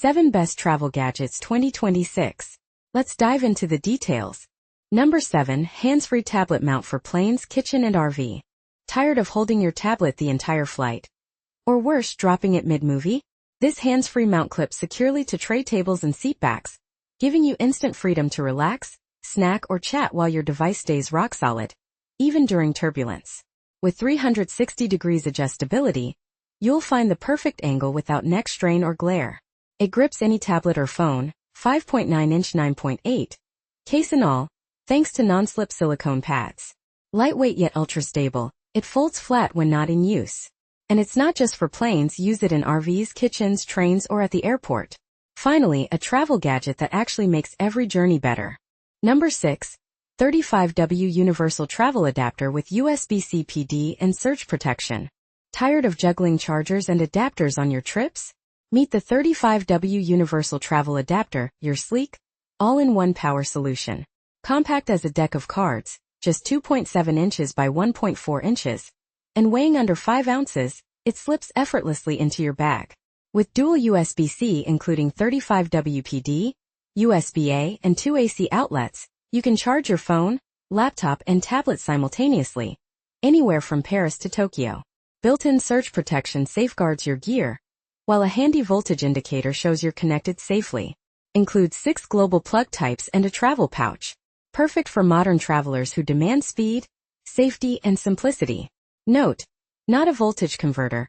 7 Best Travel Gadgets 2026. Let's dive into the details. Number 7. Hands-free tablet mount for planes, kitchen and RV. Tired of holding your tablet the entire flight? Or worse, dropping it mid-movie? This hands-free mount clips securely to tray tables and seat backs, giving you instant freedom to relax, snack or chat while your device stays rock solid, even during turbulence. With 360 degrees adjustability, you'll find the perfect angle without neck strain or glare. It grips any tablet or phone, 5.9-inch 9.8 case and all, thanks to non-slip silicone pads. Lightweight yet ultra-stable, it folds flat when not in use. And it's not just for planes, use it in RVs, kitchens, trains, or at the airport. Finally, a travel gadget that actually makes every journey better. Number 6. 35W Universal Travel Adapter with USB-C PD and surge protection. Tired of juggling chargers and adapters on your trips? Meet the 35W Universal Travel Adapter, your sleek, all-in-one power solution. Compact as a deck of cards, just 2.7 inches by 1.4 inches, and weighing under 5 ounces, it slips effortlessly into your bag. With dual USB-C including 35W PD, USB-A, and 2 AC outlets, you can charge your phone, laptop, and tablet simultaneously, anywhere from Paris to Tokyo. Built-in surge protection safeguards your gear, while a handy voltage indicator shows you're connected safely. Includes 6 global plug types and a travel pouch. Perfect for modern travelers who demand speed, safety, and simplicity. Note, not a voltage converter.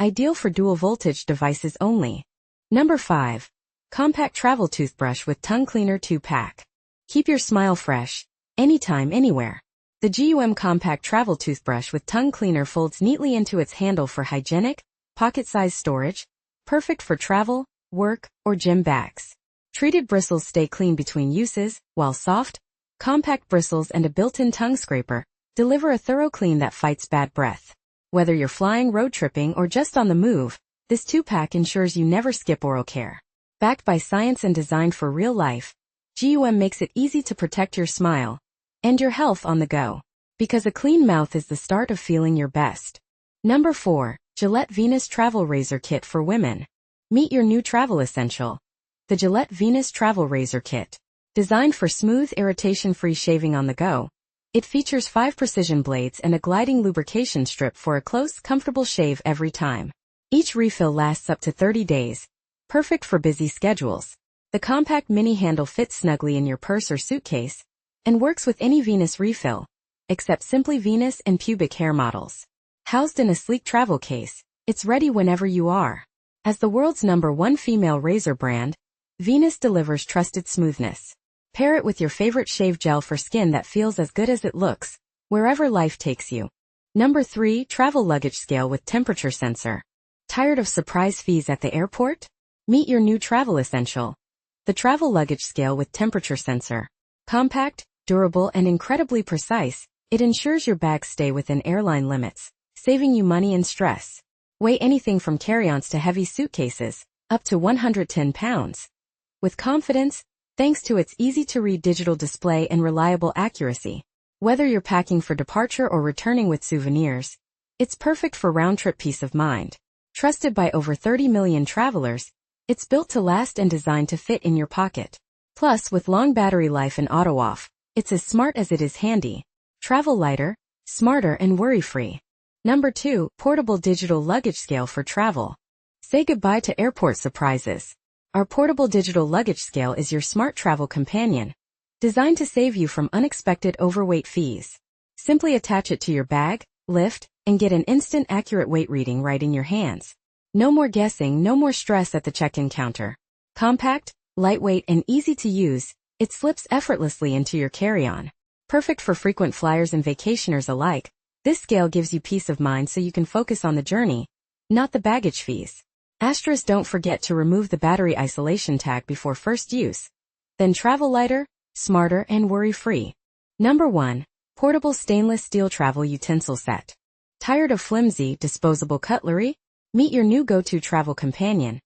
Ideal for dual voltage devices only. Number 5. Compact Travel Toothbrush with Tongue Cleaner 2-pack. Keep your smile fresh, anytime, anywhere. The GUM Compact Travel Toothbrush with Tongue Cleaner folds neatly into its handle for hygienic, pocket-sized storage, perfect for travel, work, or gym bags. Treated bristles stay clean between uses, while soft, compact bristles and a built-in tongue scraper deliver a thorough clean that fights bad breath. Whether you're flying, road tripping, or just on the move, this 2-pack ensures you never skip oral care. Backed by science and designed for real life, GUM makes it easy to protect your smile and your health on the go. Because a clean mouth is the start of feeling your best. Number 4. Gillette Venus Travel Razor Kit for Women. Meet your new travel essential. The Gillette Venus Travel Razor Kit. Designed for smooth, irritation-free shaving on the go, it features 5 precision blades and a gliding lubrication strip for a close, comfortable shave every time. Each refill lasts up to 30 days. Perfect for busy schedules. The compact mini handle fits snugly in your purse or suitcase, and works with any Venus refill, except Simply Venus and pubic hair models. Housed in a sleek travel case, it's ready whenever you are. As the world's #1 female razor brand, Venus delivers trusted smoothness. Pair it with your favorite shave gel for skin that feels as good as it looks, wherever life takes you. Number 3. Travel Luggage Scale with Temperature Sensor. Tired of surprise fees at the airport? Meet your new travel essential. The Travel Luggage Scale with Temperature Sensor. Compact, durable, and incredibly precise, it ensures your bags stay within airline limits, saving you money and stress. Weigh anything from carry-ons to heavy suitcases, up to 110 pounds. With confidence, thanks to its easy-to-read digital display and reliable accuracy. Whether you're packing for departure or returning with souvenirs, it's perfect for round-trip peace of mind. Trusted by over 30 million travelers, it's built to last and designed to fit in your pocket. Plus, with long battery life and auto-off, it's as smart as it is handy. Travel lighter, smarter, and worry-free. Number 2. Portable Digital Luggage Scale for Travel. Say goodbye to airport surprises. Our portable digital luggage scale is your smart travel companion, designed to save you from unexpected overweight fees. Simply attach it to your bag, lift, and get an instant accurate weight reading right in your hands. No more guessing, no more stress at the check-in counter. Compact, lightweight, and easy to use, it slips effortlessly into your carry-on. Perfect for frequent flyers and vacationers alike, this scale gives you peace of mind so you can focus on the journey, not the baggage fees. Asterisk, don't forget to remove the battery isolation tag before first use. Then travel lighter, smarter, and worry-free. Number 1. Portable Stainless Steel Travel Utensil Set. Tired of flimsy, disposable cutlery? Meet your new go-to travel companion.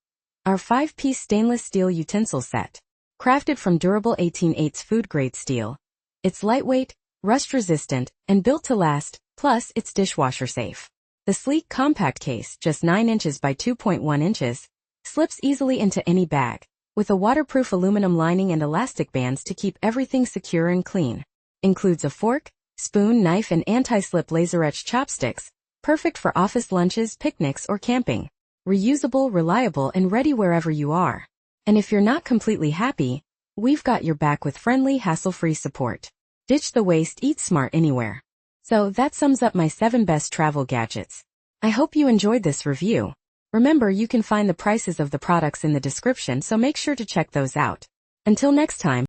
Our 5-piece stainless steel utensil set. Crafted from durable 18/8 food-grade steel. It's lightweight, rust-resistant, and built to last, plus it's dishwasher safe. The sleek compact case, just 9 inches by 2.1 inches, Slips easily into any bag, with a waterproof aluminum lining and elastic bands to keep everything secure and clean. Includes a fork, spoon, knife, and anti-slip laser-etched chopsticks, perfect for office lunches, picnics, or camping. Reusable, reliable, and ready wherever you are. And if you're not completely happy, we've got your back with friendly, hassle-free support. Ditch the waste, eat smart anywhere. So that sums up my 7 best travel gadgets. I hope you enjoyed this review. Remember, you can find the prices of the products in the description, so make sure to check those out. Until next time.